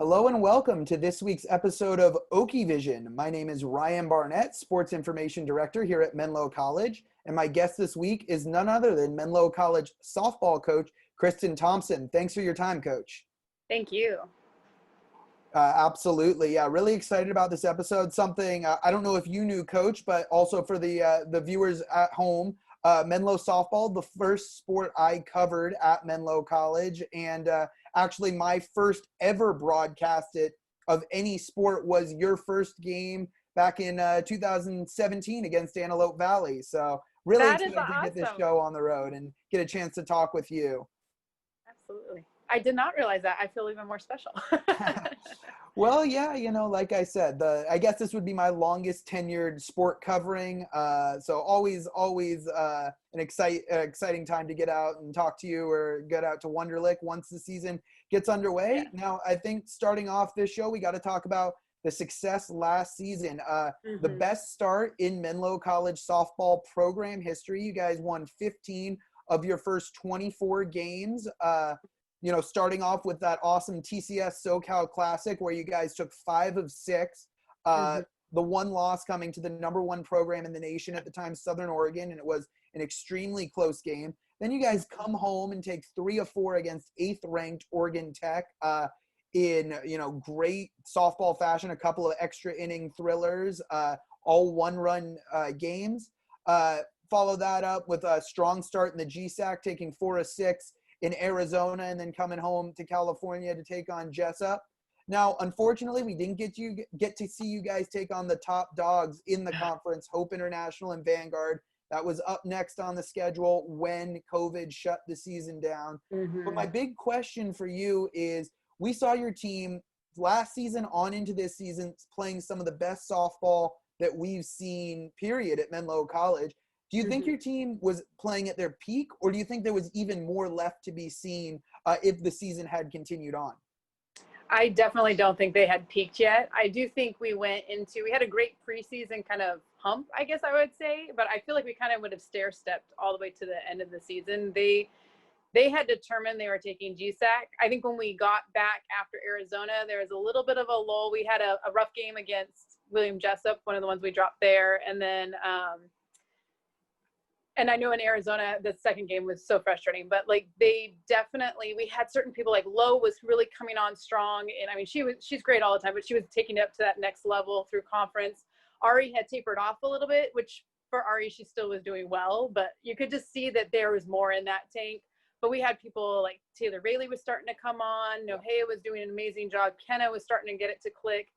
Hello and welcome to this week's episode of OakieVision. My name is Ryan Barnett, Sports Information Director here at Menlo College, and my guest this week is none other than Menlo College softball coach, Christen Thompson. Thanks for your time, Coach. Thank you. Absolutely. Yeah, really excited about this episode. Something, I don't know if you knew, Coach, but also for the viewers at home, Menlo softball, the first sport I covered at Menlo College, and actually my first ever broadcasted of any sport was your first game back in 2017 against Antelope Valley. So really excited to get this show on the road and get a chance to talk with you. Absolutely. I did not realize that. I feel even more special. Well, yeah, like I said, I guess this would be my longest tenured sport covering. So always an exciting time to get out and talk to you or get out to Wonderlic once the season gets underway. Yeah. Now, I think starting off this show, we got to talk about the success last season. The best start in Menlo College softball program history. You guys won 15 of your first 24 games. Starting off with that awesome TCS SoCal Classic where you guys took 5 of 6. The one loss coming to the number 1 program in the nation at the time, Southern Oregon, and it was an extremely close game. Then you guys come home and take 3 of 4 against 8th-ranked Oregon Tech in great softball fashion, a couple of extra inning thrillers, all one-run games. Follow that up with a strong start in the GSAC, taking 4 of 6 in Arizona, and then coming home to California to take on Jessup. Now, unfortunately, we didn't get to see you guys take on the top dogs in the conference, Hope International and Vanguard. That was up next on the schedule when COVID shut the season down. But my big question for you is, we saw your team last season on into this season playing some of the best softball that we've seen, period, at Menlo College. Do you think your team was playing at their peak, or do you think there was even more left to be seen if the season had continued on? I definitely don't think they had peaked yet. I do think we had a great preseason kind of hump, I guess I would say, but I feel like we kind of would have stair-stepped all the way to the end of the season. They had determined they were taking GSAC. I think when we got back after Arizona, there was a little bit of a lull. We had a rough game against William Jessup, one of the ones we dropped there, and then and I know in Arizona, the second game was so frustrating, but we had certain people, like Lo was really coming on strong. And I mean, she's great all the time, but she was taking it up to that next level through conference. Ari had tapered off a little bit, which for Ari, she still was doing well, but you could just see that there was more in that tank. But we had people like Taylor Rayleigh was starting to come on. Nohea was doing an amazing job. Kenna was starting to get it to click.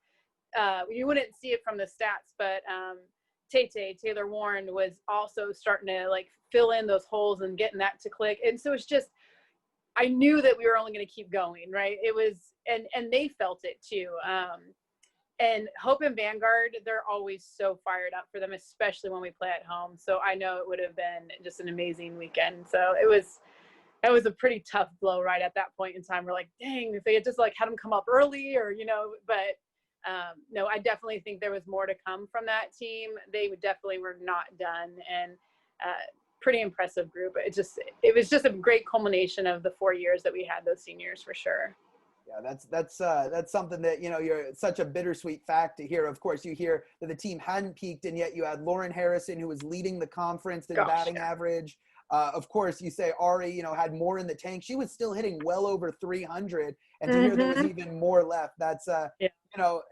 You wouldn't see it from the stats, but Taylor Warren was also starting to fill in those holes and getting that to click. And so it's just, I knew that we were only going to keep going, right? It was, and they felt it too. And Hope and Vanguard, they're always so fired up for them, especially when we play at home. So I know it would have been just an amazing weekend. So it was a pretty tough blow right at that point in time. We're like, dang, if they had just had them come up early but no, I definitely think there was more to come from that team. They definitely were not done, and pretty impressive group. It was just a great culmination of the 4 years that we had those seniors for sure. Yeah, that's something that, you're such a bittersweet fact to hear. Of course, you hear that the team hadn't peaked, and yet you had Lauren Harrison, who was leading the conference in batting average. Of course, you say Ari, had more in the tank. She was still hitting well over 300, and to hear there was even more left. That's,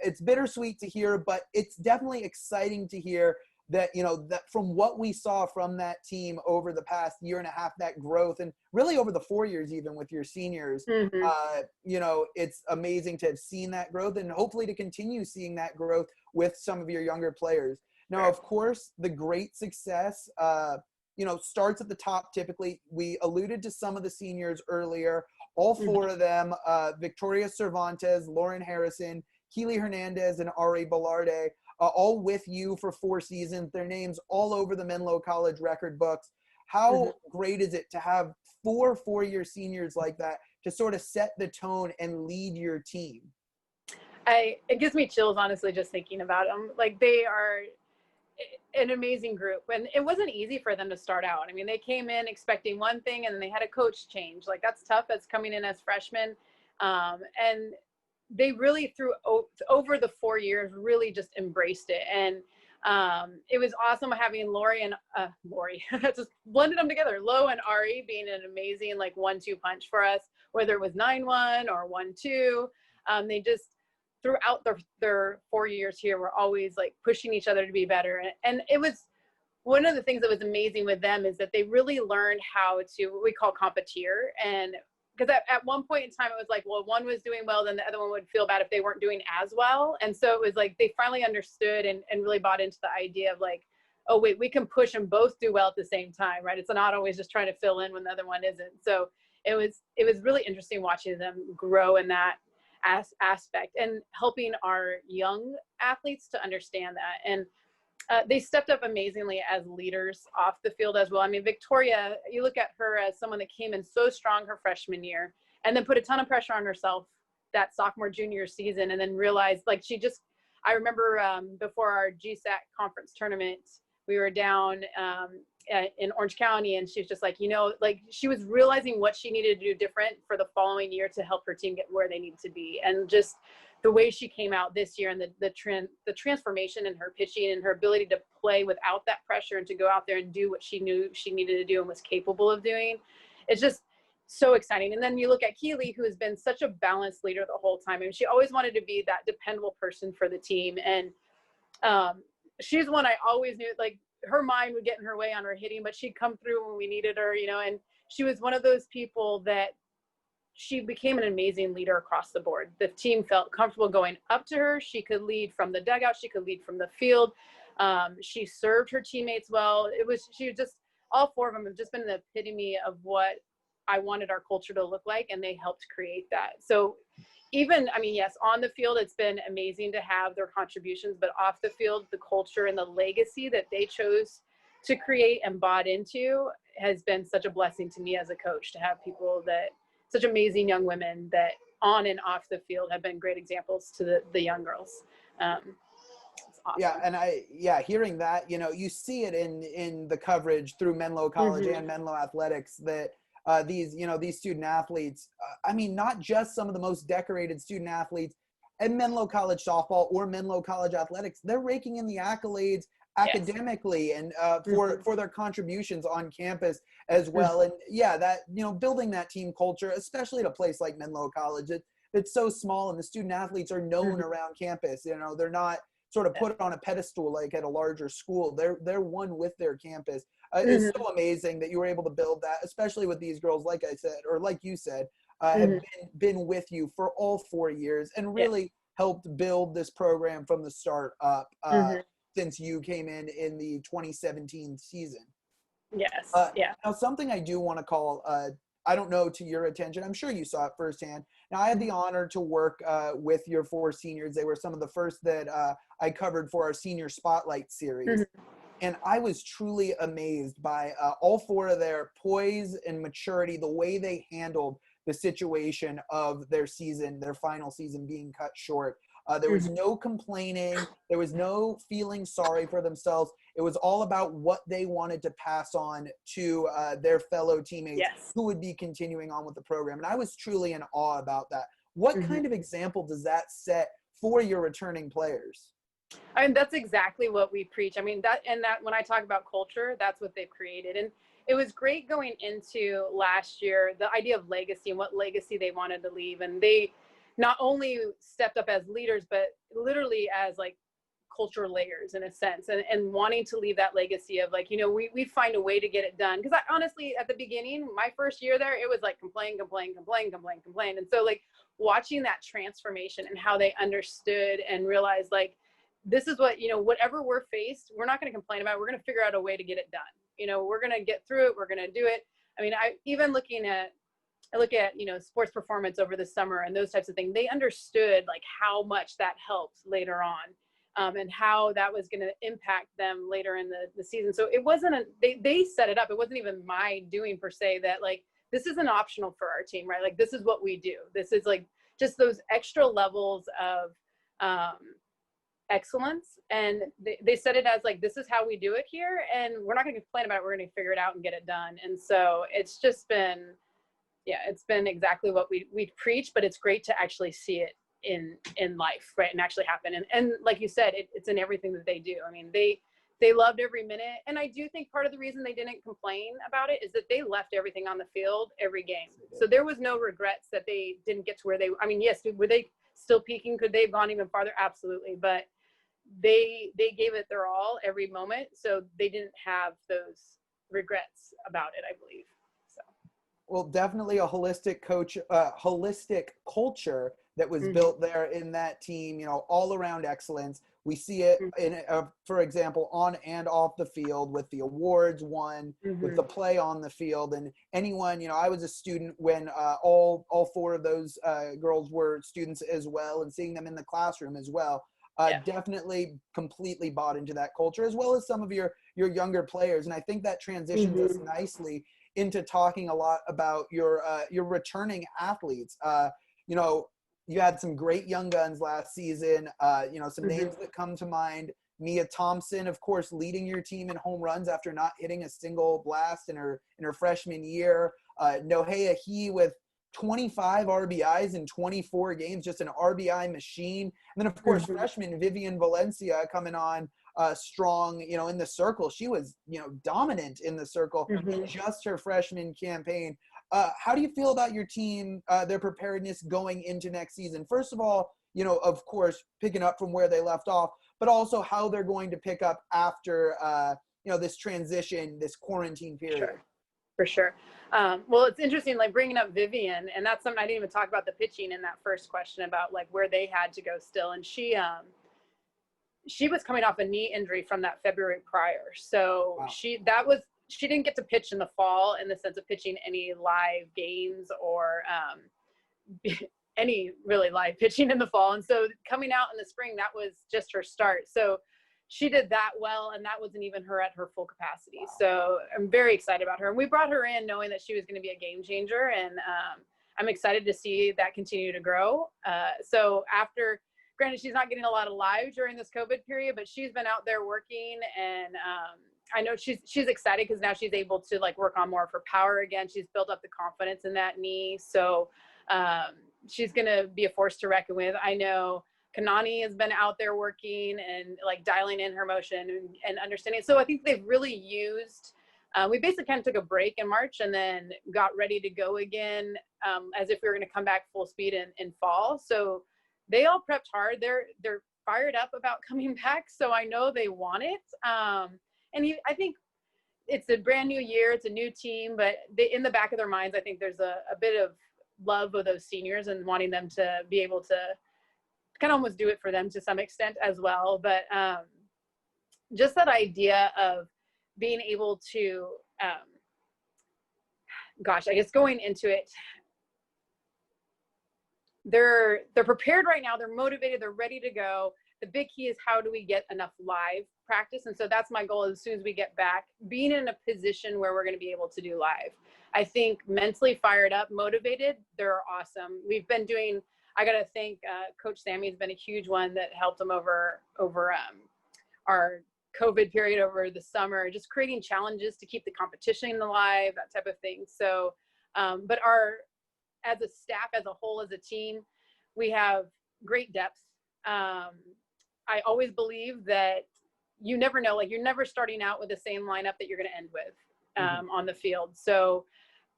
it's bittersweet to hear, but it's definitely exciting to hear that, that from what we saw from that team over the past year and a half, that growth, and really over the 4 years, even with your seniors, it's amazing to have seen that growth and hopefully to continue seeing that growth with some of your younger players. Now, of course, the great success, starts at the top typically. We alluded to some of the seniors earlier. All 4 of them, Victoria Cervantes, Lauren Harrison, Keely Hernandez, and Ari Bellarde, all with you for 4 seasons. Their names all over the Menlo College record books. How great is it to have 4 4-year seniors like that to sort of set the tone and lead your team? It gives me chills, honestly, just thinking about them. They are an amazing group, and it wasn't easy for them to start out. I mean, they came in expecting one thing, and then they had a coach change. That's tough as coming in as freshmen. And they really over the 4 years really just embraced it. And it was awesome having Lori, just blended them together. Lo and Ari being an amazing like 1-2 punch for us, whether it was 9-1 or 1-2. They just throughout their 4 years here were always like pushing each other to be better. And it was one of the things that was amazing with them is that they really learned how to what we call competeer. And because at one point in time, it was like, well, one was doing well, then the other one would feel bad if they weren't doing as well. And so it was like, they finally understood and really bought into the idea of like, oh, wait, we can push and both do well at the same time, right? It's not always just trying to fill in when the other one isn't. So it was really interesting watching them grow in that aspect and helping our young athletes to understand that. And they stepped up amazingly as leaders off the field as well. I mean, Victoria, you look at her as someone that came in so strong her freshman year and then put a ton of pressure on herself that sophomore, junior season, and then realized like I remember before our GSAC conference tournament, we were down in Orange County, and she's just like, like she was realizing what she needed to do different for the following year to help her team get where they need to be. And just the way she came out this year and the transformation in her pitching and her ability to play without that pressure and to go out there and do what she knew she needed to do and was capable of doing. It's just so exciting. And then you look at Keely, who has been such a balanced leader the whole time. I mean, she always wanted to be that dependable person for the team. And she's one I always knew, like her mind would get in her way on her hitting, but she'd come through when we needed her, and she was one of those people that she became an amazing leader across the board. The team felt comfortable going up to her. She could lead from the dugout. She could lead from the field. She served her teammates well. She was just, all four of them have just been the epitome of what I wanted our culture to look like, and they helped create that. So even, I mean, yes, on the field, it's been amazing to have their contributions, but off the field, the culture and the legacy that they chose to create and bought into has been such a blessing to me as a coach, to have people that, such amazing young women that on and off the field have been great examples to the young girls. It's awesome. Yeah. And hearing that, you see it in the coverage through Menlo College and Menlo Athletics that these student athletes, I mean, not just some of the most decorated student athletes at Menlo College softball or Menlo College athletics, they're raking in the accolades academically and for their contributions on campus as well. And that, building that team culture, especially at a place like Menlo College, it's so small and the student athletes are known around campus. They're not sort of put on a pedestal like at a larger school. They're one with their campus. It's so amazing that you were able to build that, especially with these girls, like I said, or like you said, have been with you for all 4 years and really helped build this program from the start up since you came in the 2017 season. Yes. Now, something I do want to call, I don't know, to your attention. I'm sure you saw it firsthand. Now, I had the honor to work with your 4 seniors. They were some of the first that I covered for our Senior Spotlight series. And I was truly amazed by all 4 of their poise and maturity, the way they handled the situation of their season, their final season being cut short. There was no complaining. There was no feeling sorry for themselves. It was all about what they wanted to pass on to their fellow teammates who would be continuing on with the program. And I was truly in awe about that. What kind of example does that set for your returning players? I mean, that's exactly what we preach. I mean, that when I talk about culture, that's what they've created. And it was great going into last year, the idea of legacy and what legacy they wanted to leave. And they not only stepped up as leaders, but literally as like culture layers in a sense, and wanting to leave that legacy of like, we find a way to get it done. Because I honestly, at the beginning, my first year there, it was like complain. And so like watching that transformation and how they understood and realized like, this is what, whatever we're faced, we're not going to complain about it. We're going to figure out a way to get it done. We're going to get through it. We're going to do it. I mean, I look at, sports performance over the summer and those types of things. They understood like how much that helped later on, and how that was going to impact them later in the season. So it wasn't they set it up. It wasn't even my doing per se, that like, this isn't optional for our team, right? Like, this is what we do. This is like just those extra levels of, excellence. And they said it as like, this is how we do it here. And we're not going to complain about it. We're going to figure it out and get it done. And so it's just been, it's been exactly what we preach, but it's great to actually see it in life, right? And actually happen. And like you said, it's in everything that they do. I mean, they loved every minute. And I do think part of the reason they didn't complain about it is that they left everything on the field every game. So there was no regrets that they didn't get to where I mean, yes, were they still peaking? Could they have gone even farther? Absolutely. But they gave it their all every moment. So they didn't have those regrets about it, I believe. So. Well, definitely a holistic culture that was built there in that team, you know, all around excellence. We see it in, for example, on and off the field with the awards won, with the play on the field, and anyone, you know, I was a student when all four of those girls were students as well, and seeing them in the classroom as well. Definitely completely bought into that culture, as well as some of your younger players. And I think that transitions us nicely into talking a lot about your returning athletes. You know, you had some great young guns last season. You know, some names that come to mind: Mia Thompson, of course, leading your team in home runs after not hitting a single blast in her freshman year. Nohea He with 25 RBIs in 24 games, just an RBI machine. And then, of course, freshman Vivian Valencia coming on strong, you know, in the circle. She was, you know, dominant in the circle just her freshman campaign. How do you feel about your team, their preparedness going into next season? First of all, you know, of course, picking up from where they left off, but also how they're going to pick up after, you know, this transition, this quarantine period. Sure. For sure. Well, it's interesting, like bringing up Vivian, and that's something I didn't even talk about the pitching in that first question about like where they had to go still. And she was coming off a knee injury from that February prior. So wow. She didn't get to pitch in the fall in the sense of pitching any live games or any really live pitching in the fall. And so coming out in the spring, that was just her start. So she did that well, and that wasn't even her at her full capacity. Wow. So I'm very excited about her. And we brought her in knowing that she was going to be a game changer, and I'm excited to see that continue to grow. So after, granted, she's not getting a lot of live during this COVID period, but she's been out there working, and I know she's excited because now she's able to like work on more of her power again. She's built up the confidence in that knee. So she's going to be a force to reckon with. I know Kanani has been out there working and like dialing in her motion and understanding. So I think they've really used, we basically kind of took a break in March and then got ready to go again as if we were going to come back full speed in fall. So they all prepped hard. They're fired up about coming back. So I know they want it. And I think it's a brand new year. It's a new team, but in the back of their minds, I think there's a bit of love of those seniors and wanting them to be able to kind of almost do it for them to some extent as well. But just that idea of being able to, I guess going into it, they're prepared right now. They're motivated. They're ready to go. The big key is how do we get enough live practice? And so that's my goal as soon as we get back, being in a position where we're going to be able to do live. I think mentally fired up, motivated, they're awesome. We've been doing, I got to thank Coach Sammy has been a huge one that helped them over our COVID period over the summer, just creating challenges to keep the competition alive, that type of thing. So, but as a staff, as a whole, as a team, we have great depth. I always believe that you never know, like you're never starting out with the same lineup that you're going to end with on the field. So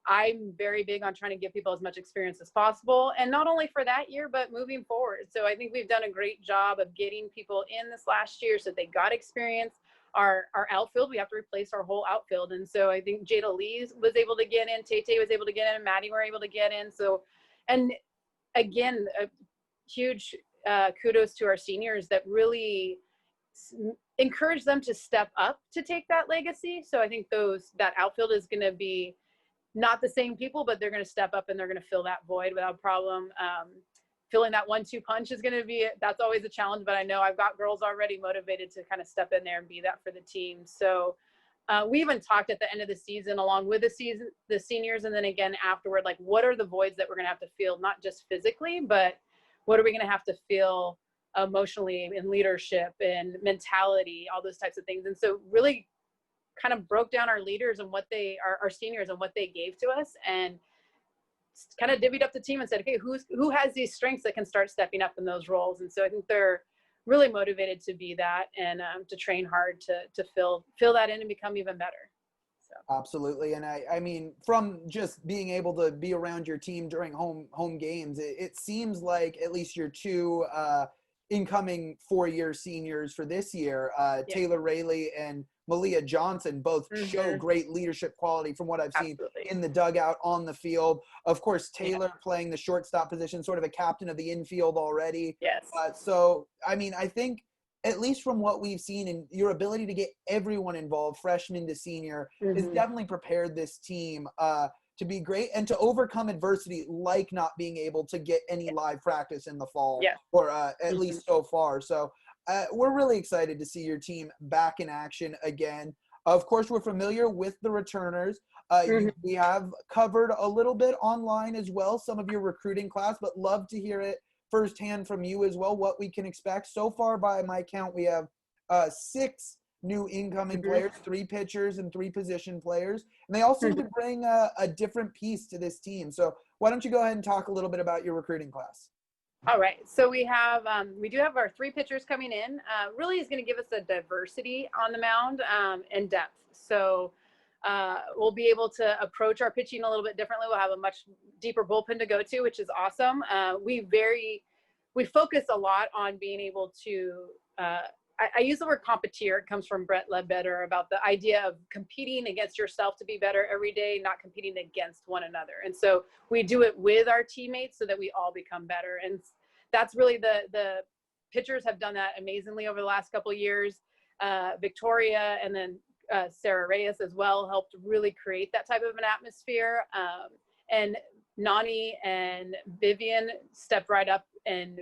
I'm very big on trying to give people as much experience as possible, and not only for that year, but moving forward. So I think we've done a great job of getting people in this last year so they got experience. Our outfield, we have to replace our whole outfield. And so I think Jada Lee was able to get in, Tay was able to get in, Maddie were able to get in. So, and again, a huge kudos to our seniors that really encourage them to step up to take that legacy. So I think that outfield is going to be not the same people, but they're going to step up and they're going to fill that void without problem. Filling that 1-2 punch is going to be, that's always a challenge, but I know I've got girls already motivated to kind of step in there and be that for the team. So we even talked at the end of the season, along with the seniors, and then again afterward, like what are the voids that we're going to have to fill, not just physically, but what are we going to have to feel emotionally, in leadership and mentality, all those types of things. And so really kind of broke down our leaders and what our seniors and what they gave to us, and kind of divvied up the team and said, okay, who has these strengths that can start stepping up in those roles? And so I think they're really motivated to be that, and to train hard to fill that in and become even better. So. Absolutely. And I mean, from just being able to be around your team during home games, it seems like at least your two incoming 4-year seniors for this year, Taylor Rayleigh and Malia Johnson, both show great leadership quality from what I've seen in the dugout, on the field. Of course, Taylor playing the shortstop position, sort of a captain of the infield already. Yes. So, I mean, I think at least from what we've seen, and your ability to get everyone involved, freshman to senior, has definitely prepared this team to be great and to overcome adversity, like not being able to get any live practice in the fall, or at least so far. So we're really excited to see your team back in action again. Of course, we're familiar with the returners. We have covered a little bit online as well, some of your recruiting class, but love to hear it firsthand from you as well, what we can expect. So far, by my count, we have 6 new incoming players, 3 pitchers and 3 position players. And they all seem to bring a different piece to this team. So why don't you go ahead and talk a little bit about your recruiting class? All right. So we have, we do have our 3 pitchers coming in. Really is going to give us a diversity on the mound and depth. So we'll be able to approach our pitching a little bit differently. We'll have a much deeper bullpen to go to, which is awesome. We focus a lot on being able to, I use the word competier. It comes from Brett Ledbetter about the idea of competing against yourself to be better every day, not competing against one another. And so we do it with our teammates so that we all become better. And that's really the pitchers have done that amazingly over the last couple of years. Victoria and then Sarah Reyes as well helped really create that type of an atmosphere. And Nani and Vivian stepped right up and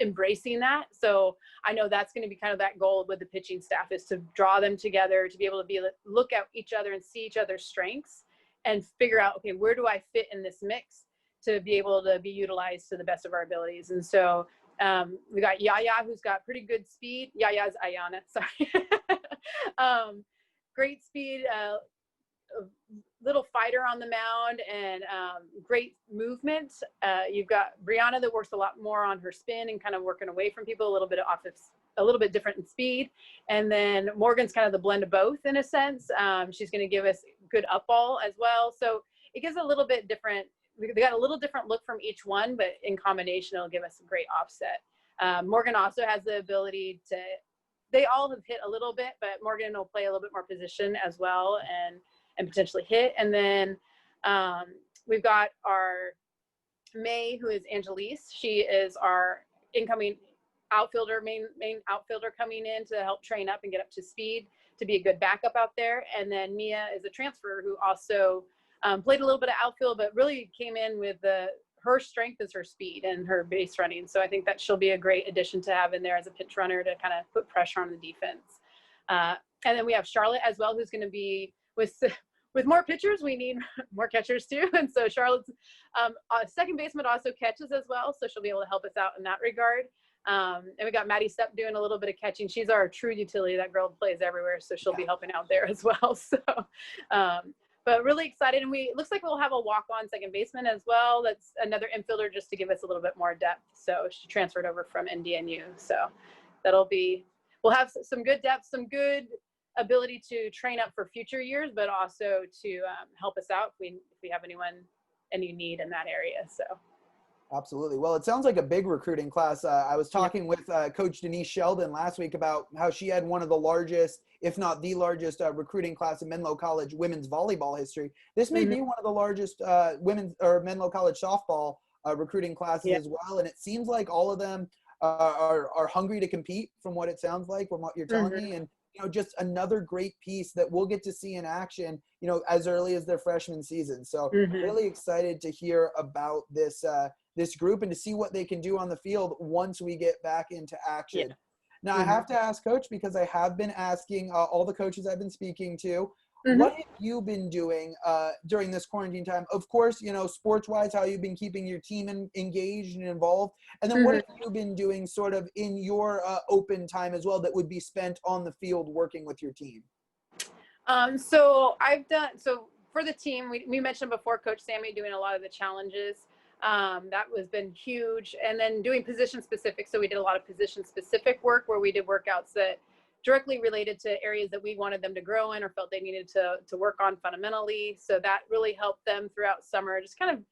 embracing that. So I know that's going to be kind of that goal with the pitching staff, is to draw them together, to be able to look at each other and see each other's strengths and figure out, okay, where do I fit in this mix to be able to be utilized to the best of our abilities. And so we got Yaya, who's got pretty good speed. Yaya's Ayana, sorry. Great speed, little fighter on the mound, and great movement. You've got Brianna that works a lot more on her spin and kind of working away from people, a little bit different in speed. And then Morgan's kind of the blend of both in a sense. She's going to give us good up ball as well. So it gives a little bit different. They got a little different look from each one, but in combination, it'll give us a great offset. Morgan also has the ability to, they all have hit a little bit, but Morgan will play a little bit more position as well and potentially hit. And then we've got our May, who is Angelise. She is our incoming outfielder, main outfielder coming in to help train up and get up to speed to be a good backup out there. And then Mia is a transfer who also played a little bit of outfield, but really came in with her strength is her speed and her base running. So I think that she'll be a great addition to have in there as a pinch runner to kind of put pressure on the defense. And then we have Charlotte as well, who's going to be with more pitchers, we need more catchers too. And so Charlotte's second baseman also catches as well. So she'll be able to help us out in that regard. And we got Maddie Stepp doing a little bit of catching. She's our true utility. That girl plays everywhere. So she'll be helping out there as well. So, but really excited. And it looks like we'll have a walk-on second baseman as well. That's another infielder just to give us a little bit more depth. So she transferred over from NDNU. So we'll have some good depth, some good ability to train up for future years, but also to help us out if we have any need in that area. So. Absolutely. Well, it sounds like a big recruiting class. I was talking with Coach Denise Sheldon last week about how she had one of the largest, if not the largest, recruiting class in Menlo College women's volleyball history. This may be one of the largest women's or Menlo College softball recruiting classes as well. And it seems like all of them are hungry to compete, from what it sounds like, from what you're telling me. And just another great piece that we'll get to see in action, as early as their freshman season. So really excited to hear about this group and to see what they can do on the field once we get back into action. Yeah. Now, I have to ask, Coach, because I have been asking all the coaches I've been speaking to, what have you been doing during this quarantine time? Of course, sports-wise, how you've been keeping your team engaged and involved. And then what have you been doing sort of in your open time as well that would be spent on the field working with your team? So for the team, we mentioned before Coach Sammy doing a lot of the challenges. That was been huge. And then doing position specific. So we did a lot of position specific work where we did workouts that directly related to areas that we wanted them to grow in or felt they needed to work on fundamentally. So that really helped them throughout summer, just kind of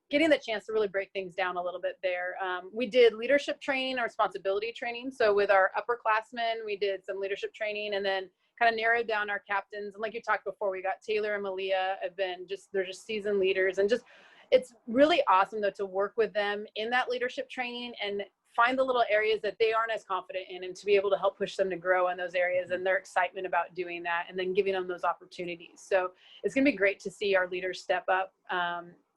getting the chance to really break things down a little bit there. We did leadership training or responsibility training. So with our upperclassmen, we did some leadership training and then kind of narrowed down our captains. And like you talked before, we got Taylor and Malia they're just seasoned leaders. And just, it's really awesome though to work with them in that leadership training and find the little areas that they aren't as confident in and to be able to help push them to grow in those areas and their excitement about doing that and then giving them those opportunities. So it's going to be great to see our leaders step up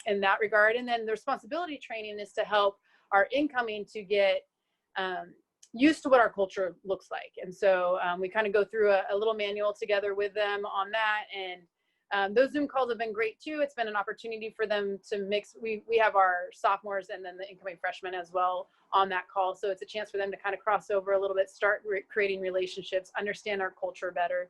in that regard. And then the responsibility training is to help our incoming to get used to what our culture looks like. And so we kind of go through a little manual together with them on that. And those Zoom calls have been great too. It's been an opportunity for them to mix. We have our sophomores and then the incoming freshmen as well on that call. So it's a chance for them to kind of cross over a little bit, start creating relationships, understand our culture better.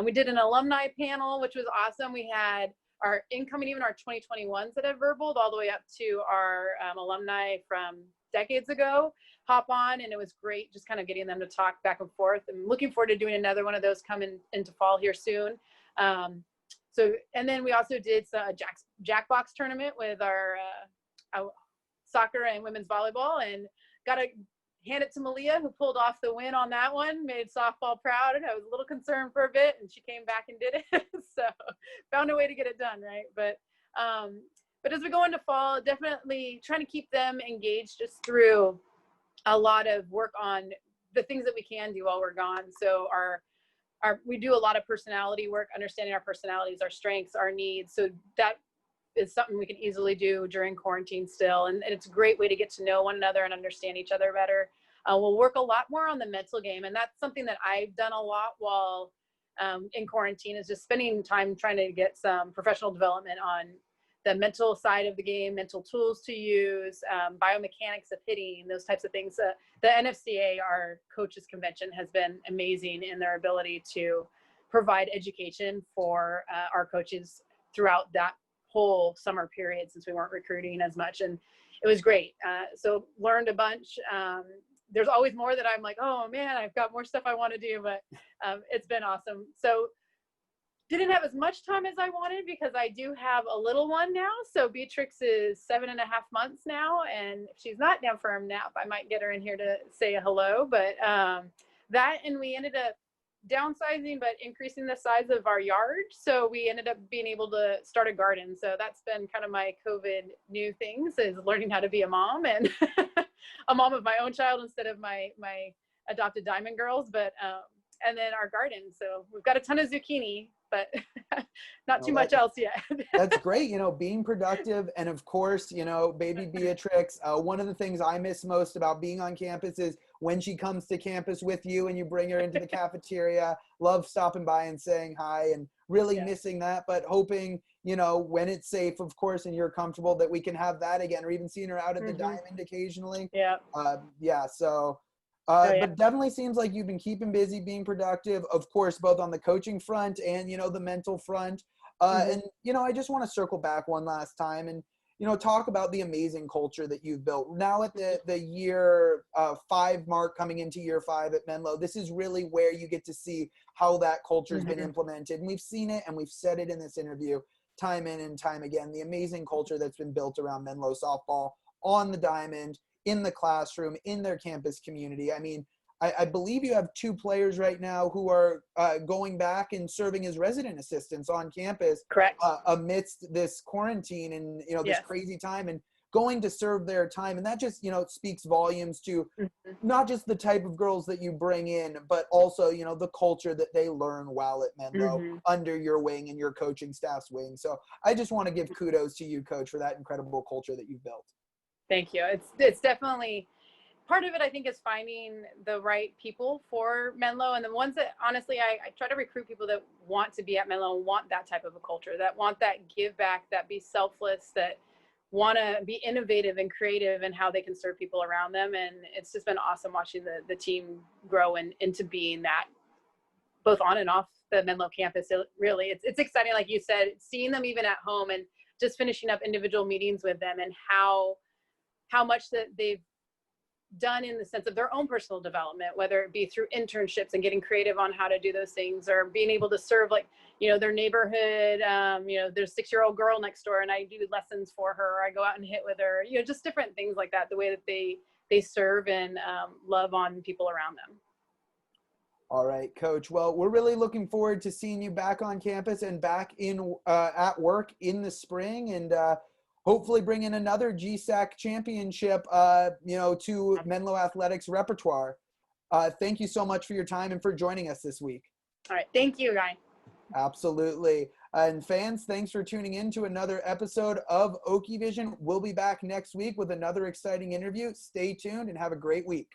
We did an alumni panel, which was awesome. We had our incoming, even our 2021s that have verbaled all the way up to our alumni from decades ago hop on, and it was great just kind of getting them to talk back and forth. I'm looking forward to doing another one of those coming into fall here soon. So, and then we also did a Jackbox tournament with our soccer and women's volleyball, and got to hand it to Malia, who pulled off the win on that one, made softball proud. And I was a little concerned for a bit, and she came back and did it. So found a way to get it done, right? But as we go into fall, definitely trying to keep them engaged just through a lot of work on the things that we can do while we're gone. So we do a lot of personality work, understanding our personalities, our strengths, our needs. So that is something we can easily do during quarantine still. And it's a great way to get to know one another and understand each other better. We'll work a lot more on the mental game. And that's something that I've done a lot while in quarantine, is just spending time trying to get some professional development on the mental side of the game, mental tools to use, biomechanics of hitting, those types of things. The NFCA, our coaches convention, has been amazing in their ability to provide education for our coaches throughout that whole summer period, since we weren't recruiting as much. And it was great. So learned a bunch. There's always more that I'm like, oh man, I've got more stuff I want to do, but it's been awesome. So didn't have as much time as I wanted because I do have a little one now. So Beatrix is 7.5 months now, and if she's not down for a nap, I might get her in here to say a hello. But that, and we ended up downsizing but increasing the size of our yard. So we ended up being able to start a garden. So that's been kind of my COVID new things, is learning how to be a mom and a mom of my own child instead of my adopted diamond girls. But and then our garden. So we've got a ton of zucchini, but not too much else yet. That's great. Being productive. And of course, baby Beatrix, one of the things I miss most about being on campus is when she comes to campus with you and you bring her into the cafeteria. Love stopping by and saying hi, and really missing that, but hoping, when it's safe, of course, and you're comfortable, that we can have that again, or even seeing her out at the diamond occasionally. But definitely seems like you've been keeping busy, being productive, of course, both on the coaching front and, the mental front. And, I just want to circle back one last time and, talk about the amazing culture that you've built. Now at the year 5 mark, coming into year 5 at Menlo, this is really where you get to see how that culture has been implemented. And we've seen it, and we've said it in this interview time in and time again, the amazing culture that's been built around Menlo softball on the diamond, in the classroom, in their campus community. I mean, I believe you have 2 players right now who are going back and serving as resident assistants on campus. Correct. Amidst this quarantine and, this crazy time, and going to serve their time. And that just, speaks volumes to not just the type of girls that you bring in, but also, the culture that they learn while at Menlo under your wing and your coaching staff's wing. So I just want to give kudos to you, Coach, for that incredible culture that you've built. Thank you. It's definitely part of it. I think is finding the right people for Menlo, and the ones that honestly I try to recruit people that want to be at Menlo and want that type of a culture, that want that give back, that be selfless, that want to be innovative and creative in how they can serve people around them. And it's just been awesome watching the team grow into being that both on and off the Menlo campus. It's exciting, like you said, seeing them even at home and just finishing up individual meetings with them, and how much that they've done in the sense of their own personal development, whether it be through internships and getting creative on how to do those things, or being able to serve, like, their neighborhood. There's a 6-year-old girl next door and I do lessons for her, or I go out and hit with her, just different things like that, the way that they serve and love on people around them. All right, Coach. Well, we're really looking forward to seeing you back on campus and back in at work in the spring, and hopefully bring in another GSAC championship, to Menlo Athletics repertoire. Thank you so much for your time and for joining us this week. All right. Thank you, Ryan. Absolutely. And fans, thanks for tuning in to another episode of OakieVision. We'll be back next week with another exciting interview. Stay tuned and have a great week.